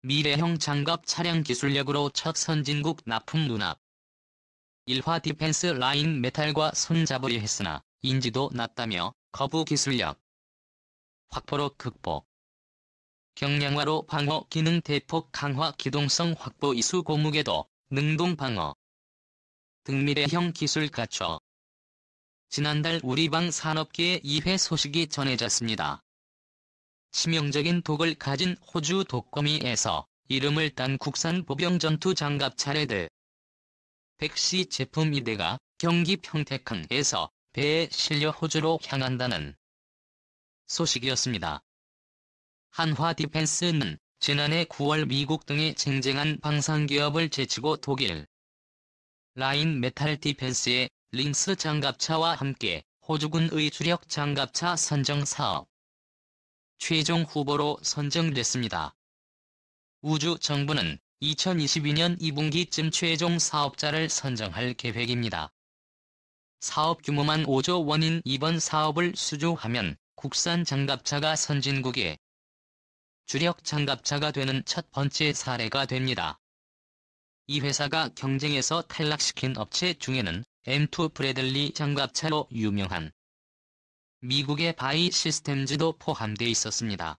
미래형 장갑 차량 기술력으로 첫 선진국 납품 눈앞. 1화 디펜스 라인 메탈과 손잡으려 했으나 인지도 낮다며 거부 기술력 확보로 극복. 경량화로 방어 기능 대폭 강화 기동성 확보 이수 고무궤도 능동 방어 등 미래형 기술 갖춰. 지난달 우리방 산업계의 2회 소식이 전해졌습니다. 치명적인 독을 가진 호주 독거미에서 이름을 딴 국산 보병 전투 장갑 차레드 100C 제품 2대가 경기 평택항에서 배에 실려 호주로 향한다는 소식이었습니다. 한화 디펜스는 지난해 9월 미국 등에 쟁쟁한 방산기업을 제치고 독일 라인 메탈 디펜스의 링스 장갑차와 함께 호주군의 주력 장갑차 선정 사업 최종 후보로 선정됐습니다. 우주 정부는 2022년 2분기쯤 최종 사업자를 선정할 계획입니다. 사업 규모만 5조 원인 이번 사업을 수주하면 국산 장갑차가 선진국의 주력 장갑차가 되는 첫 번째 사례가 됩니다. 이 회사가 경쟁에서 탈락시킨 업체 중에는 M2 브래들리 장갑차로 유명한 미국의 바이 시스템즈도 포함돼 있었습니다.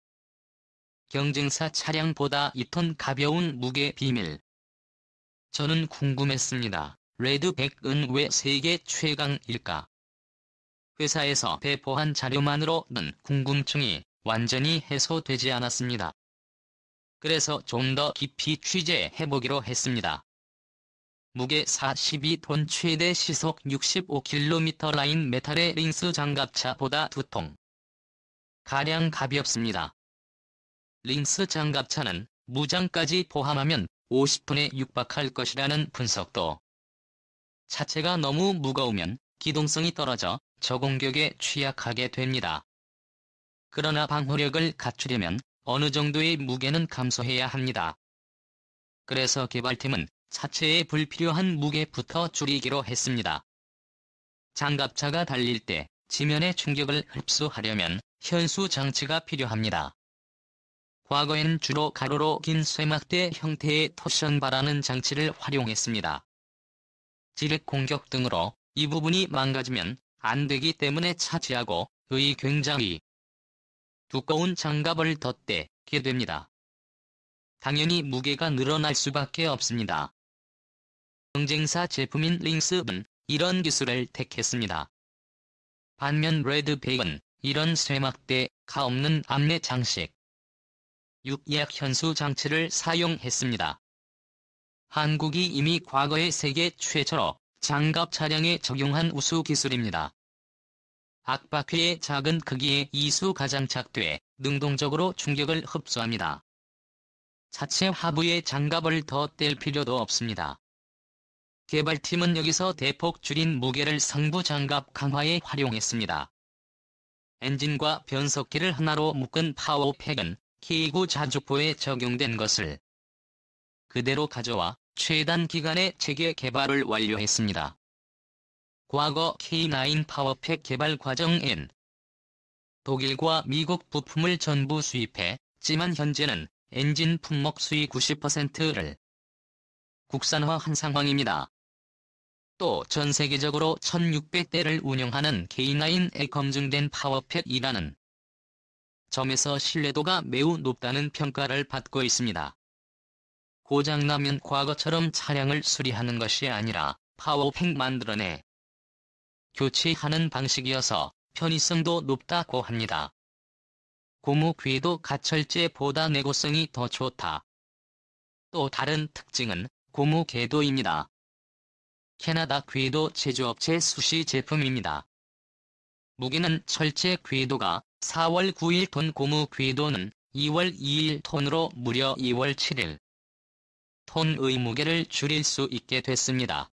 경쟁사 차량보다 2톤 가벼운 무게 비밀. 저는 궁금했습니다. 레드백은 왜 세계 최강일까? 회사에서 배포한 자료만으로는 궁금증이 완전히 해소되지 않았습니다. 그래서 좀 더 깊이 취재해보기로 했습니다. 무게 42톤 최대 시속 65km 라인 메탈의 링스 장갑차보다 2통 가량 가볍습니다. 링스 장갑차는 무장까지 포함하면 50톤에 육박할 것이라는 분석도. 차체가 너무 무거우면 기동성이 떨어져 저공격에 취약하게 됩니다. 그러나 방호력을 갖추려면 어느 정도의 무게는 감소해야 합니다. 그래서 개발팀은 차체에 불필요한 무게부터 줄이기로 했습니다. 장갑차가 달릴 때 지면의 충격을 흡수하려면 현수 장치가 필요합니다. 과거에는 주로 가로로 긴 쇠막대 형태의 토션바라는 장치를 활용했습니다. 지륵 공격 등으로 이 부분이 망가지면 안 되기 때문에 차지하고 의 굉장히 두꺼운 장갑을 덧대게 됩니다. 당연히 무게가 늘어날 수밖에 없습니다. 경쟁사 제품인 링스는 이런 기술을 택했습니다. 반면 레드백은 이런 쇠막대가 없는 암내 장식, 육약 현수 장치를 사용했습니다. 한국이 이미 과거에 세계 최초로 장갑 차량에 적용한 우수 기술입니다. 악바퀴의 작은 크기의 이수 가장착돼 능동적으로 충격을 흡수합니다. 차체 하부에 장갑을 더 뗄 필요도 없습니다. 개발팀은 여기서 대폭 줄인 무게를 상부 장갑 강화에 활용했습니다. 엔진과 변속기를 하나로 묶은 파워팩은 K9 자주포에 적용된 것을 그대로 가져와 최단 기간에 체계 개발을 완료했습니다. 과거 K9 파워팩 개발 과정엔 독일과 미국 부품을 전부 수입했지만 현재는 엔진 품목 수의 90%를 국산화한 상황입니다. 또 전 세계적으로 1600대를 운영하는 K9에 검증된 파워팩이라는 점에서 신뢰도가 매우 높다는 평가를 받고 있습니다. 고장나면 과거처럼 차량을 수리하는 것이 아니라 파워팩 만들어내 교체하는 방식이어서 편의성도 높다고 합니다. 고무 궤도 가철제보다 내구성이 더 좋다. 또 다른 특징은 고무 궤도입니다. 캐나다 궤도 제조업체 수시 제품입니다. 무게는 철제 궤도가 4월 9일 톤, 고무 궤도는 2월 2일 톤으로 무려 2월 7일 톤의 무게를 줄일 수 있게 됐습니다.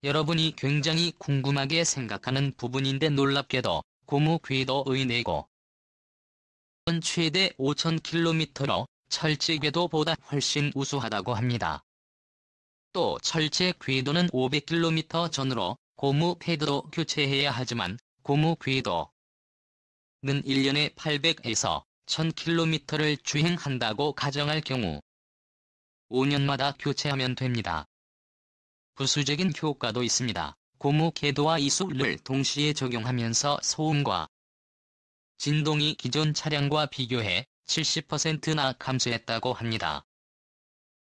여러분이 굉장히 궁금하게 생각하는 부분인데 놀랍게도 고무 궤도의 내고 최대 5,000km로 철제 궤도보다 훨씬 우수하다고 합니다. 또 철제 궤도는 500km 전후로 고무 패드도 교체해야 하지만 고무 궤도는 1년에 800에서 1000km를 주행한다고 가정할 경우 5년마다 교체하면 됩니다. 부수적인 효과도 있습니다. 고무 궤도와 이수를 동시에 적용하면서 소음과 진동이 기존 차량과 비교해 70%나 감소했다고 합니다.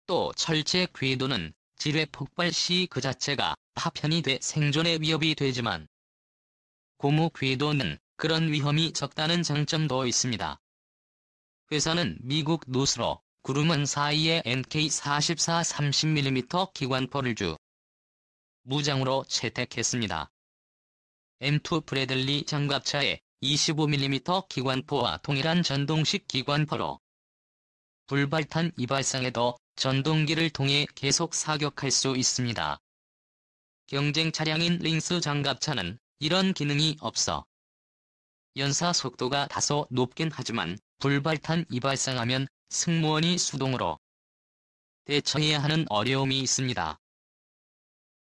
또 철제 궤도는 지뢰 폭발 시 그 자체가 파편이 돼 생존의 위협이 되지만 고무 궤도는 그런 위험이 적다는 장점도 있습니다. 회사는 미국 노스로 구르먼 사이에 NK44 30mm 기관포를 주 무장으로 채택했습니다. M2 브래들리 장갑차에 25mm 기관포와 동일한 전동식 기관포로 불발탄 이발상에도 전동기를 통해 계속 사격할 수 있습니다. 경쟁 차량인 링스 장갑차는 이런 기능이 없어 연사 속도가 다소 높긴 하지만 불발탄 이발상하면 승무원이 수동으로 대처해야 하는 어려움이 있습니다.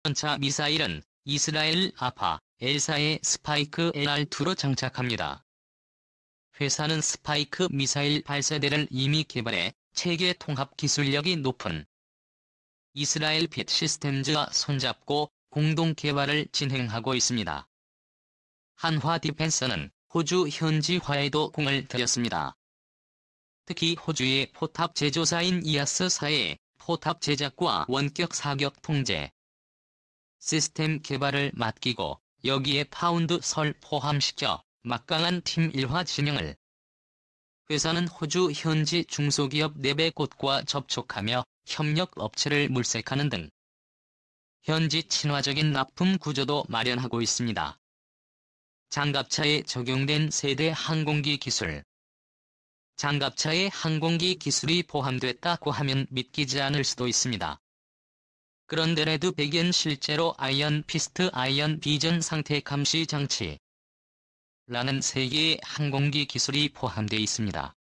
전차 미사일은 이스라엘 아파 엘사의 스파이크 LR2로 장착합니다. 회사는 스파이크 미사일 발사대를 이미 개발해 체계 통합 기술력이 높은 이스라엘 핏 시스템즈와 손잡고 공동 개발을 진행하고 있습니다. 한화 디펜스는 호주 현지화에도 공을 들였습니다. 특히 호주의 포탑 제조사인 이아스사의 포탑 제작과 원격 사격 통제 시스템 개발을 맡기고 여기에 파운드설 포함시켜 막강한 팀 일화 진영을 회사는 호주 현지 중소기업 400곳과 접촉하며 협력 업체를 물색하는 등 현지 친화적인 납품 구조도 마련하고 있습니다. 장갑차에 적용된 세대 항공기 기술 장갑차에 항공기 기술이 포함됐다고 하면 믿기지 않을 수도 있습니다. 그런데 레드 백엔 실제로 아이언 피스트 아이언 비전 상태 감시 장치 라는 3개의 항공기 기술이 포함되어 있습니다.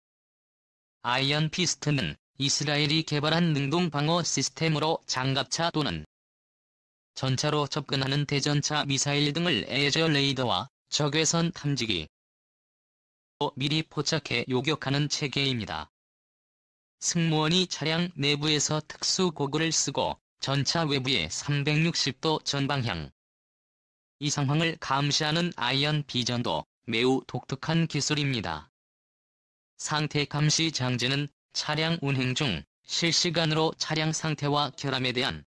아이언 피스트는 이스라엘이 개발한 능동 방어 시스템으로 장갑차 또는 전차로 접근하는 대전차 미사일 등을 에저 레이더와 적외선 탐지기 미리 포착해 요격하는 체계입니다. 승무원이 차량 내부에서 특수 고글을 쓰고 전차 외부의 360도 전방향 이 상황을 감시하는 아이언 비전도 매우 독특한 기술입니다. 상태 감시 장치는 차량 운행 중 실시간으로 차량 상태와 결함에 대한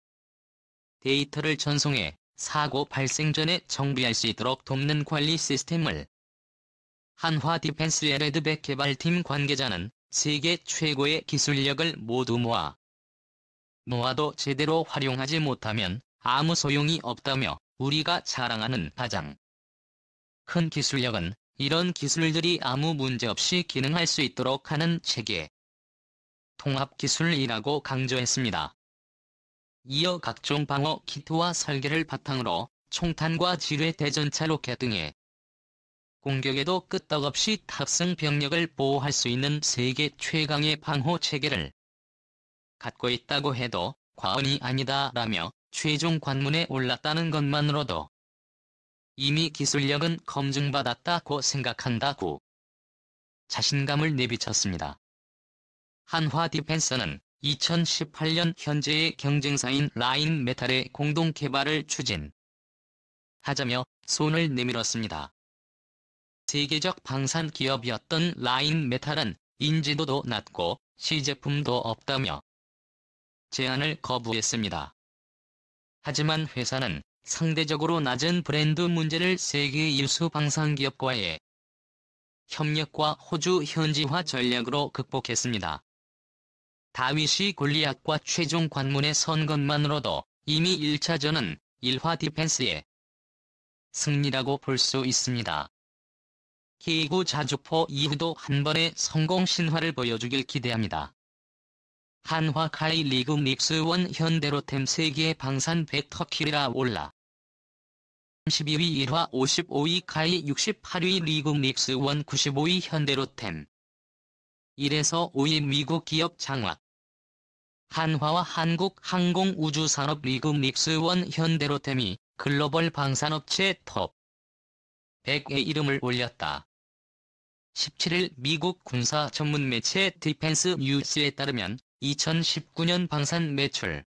데이터를 전송해 사고 발생 전에 정비할 수 있도록 돕는 관리 시스템을 한화 디펜스의 레드백 개발팀 관계자는 세계 최고의 기술력을 모두 모아도 제대로 활용하지 못하면 아무 소용이 없다며 우리가 자랑하는 가장 큰 기술력은 이런 기술들이 아무 문제 없이 기능할 수 있도록 하는 체계 통합기술이라고 강조했습니다. 이어 각종 방어 키트와 설계를 바탕으로 총탄과 지뢰 대전차 로켓 등의 공격에도 끄떡없이 탑승 병력을 보호할 수 있는 세계 최강의 방호 체계를 갖고 있다고 해도 과언이 아니다라며 최종 관문에 올랐다는 것만으로도 이미 기술력은 검증받았다고 생각한다고 자신감을 내비쳤습니다. 한화 디펜스는 2018년 현재의 경쟁사인 라인 메탈의 공동 개발을 추진하자며 손을 내밀었습니다. 세계적 방산 기업이었던 라인 메탈은 인지도도 낮고 시제품도 없다며 제안을 거부했습니다. 하지만 회사는 상대적으로 낮은 브랜드 문제를 세계 유수 방산기업과의 협력과 호주 현지화 전략으로 극복했습니다. 다윗이 골리앗과 최종 관문에 선 것만으로도 이미 1차전은 일화 디펜스의 승리라고 볼 수 있습니다. K9 자주포 이후도 한 번의 성공 신화를 보여주길 기대합니다. 한화 카이 리그 닉스원 현대로템 세계 방산 벡터 키라 올라 32위 1화 55위 카이 68위 리그 닉스원 95위 현대로템 1에서 5위 미국 기업 장악 한화와 한국항공우주산업 리그 닉스원 현대로템이 글로벌 방산업체 톱 100에 이름을 올렸다. 17일 미국 군사 전문 매체 디펜스 뉴스에 따르면 2019년 방산 매출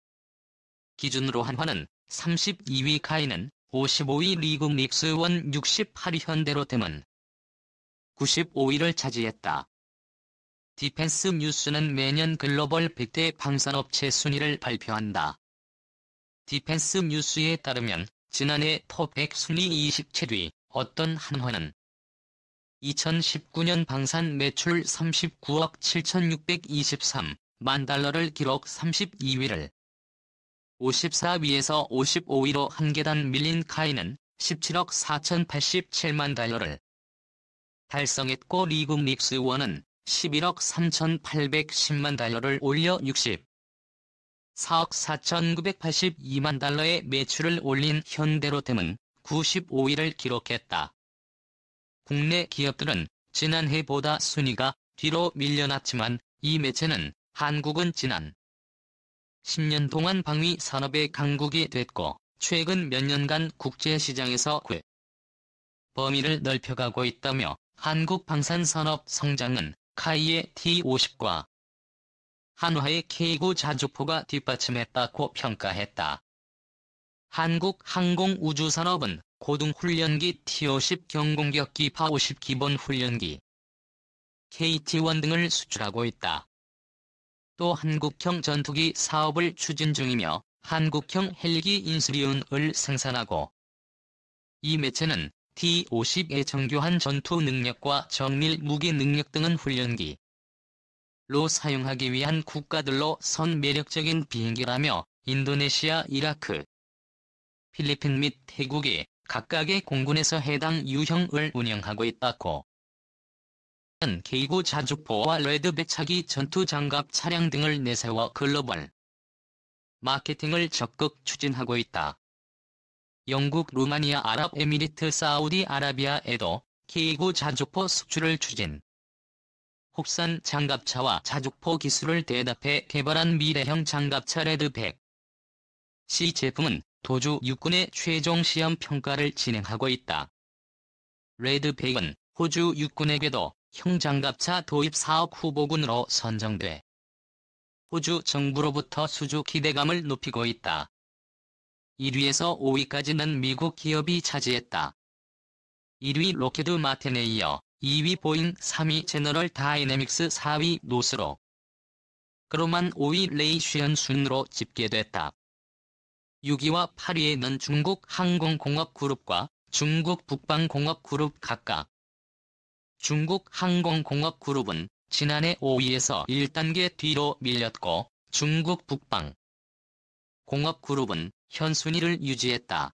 기준으로 한화는 32위, 카이는 55위, 리국 닉스원 68위, 현대로템은 95위를 차지했다. 디펜스 뉴스는 매년 글로벌 100대 방산업체 순위를 발표한다. 디펜스 뉴스에 따르면 지난해 톱 100 순위 27위, 어떤 한화는 2019년 방산 매출 39억 7,623만 달러를 기록 32위를 54위에서 55위로 한 계단 밀린 카이는 17억 4,087만 달러를 달성했고, 리국 닉스원은 11억 3,810만 달러를 올려 64억 4,982만 달러의 매출을 올린 현대로템은 95위를 기록했다. 국내 기업들은 지난해보다 순위가 뒤로 밀려났지만 이 매체는 한국은 지난 10년 동안 방위 산업의 강국이 됐고 최근 몇 년간 국제시장에서 그 범위를 넓혀가고 있다며 한국 방산산업 성장은 카이의 T50과 한화의 K9 자주포가 뒷받침했다고 평가했다. 한국 항공우주산업은 고등훈련기 T50 경공격기 파50 기본훈련기 KT-1 등을 수출하고 있다. 또 한국형 전투기 사업을 추진 중이며 한국형 헬기 인스리온을 생산하고, 이 매체는 T-50의 정교한 전투 능력과 정밀 무기 능력 등은 훈련기로 사용하기 위한 국가들로 선 매력적인 비행기라며 인도네시아, 이라크, 필리핀 및 태국이 각각의 공군에서 해당 유형을 운영하고 있다고. K9 자주포와 레드백 차기 전투장갑 차량 등을 내세워 글로벌 마케팅을 적극 추진하고 있다. 영국, 루마니아, 아랍에미리트, 사우디아라비아에도 K9 자주포 수출을 추진. 국산 장갑차와 자주포 기술을 대답해 개발한 미래형 장갑차 레드백 C 제품은 도주 육군의 최종 시험 평가를 진행하고 있다. 레드백은 호주 육군에게도 형장갑차 도입 사업 후보군으로 선정돼 호주 정부로부터 수주 기대감을 높이고 있다. 1위에서 5위까지는 미국 기업이 차지했다. 1위 록히드 마틴에 이어 2위 보잉, 3위 제너럴 다이내믹스, 4위 노스로 그로만 5위 레이쉬언 순으로 집계됐다. 6위와 8위에는 중국 항공공업그룹과 중국 북방공업그룹 각각. 중국 항공공업그룹은 지난해 5위에서 1단계 뒤로 밀렸고 중국 북방공업그룹은 현 순위를 유지했다.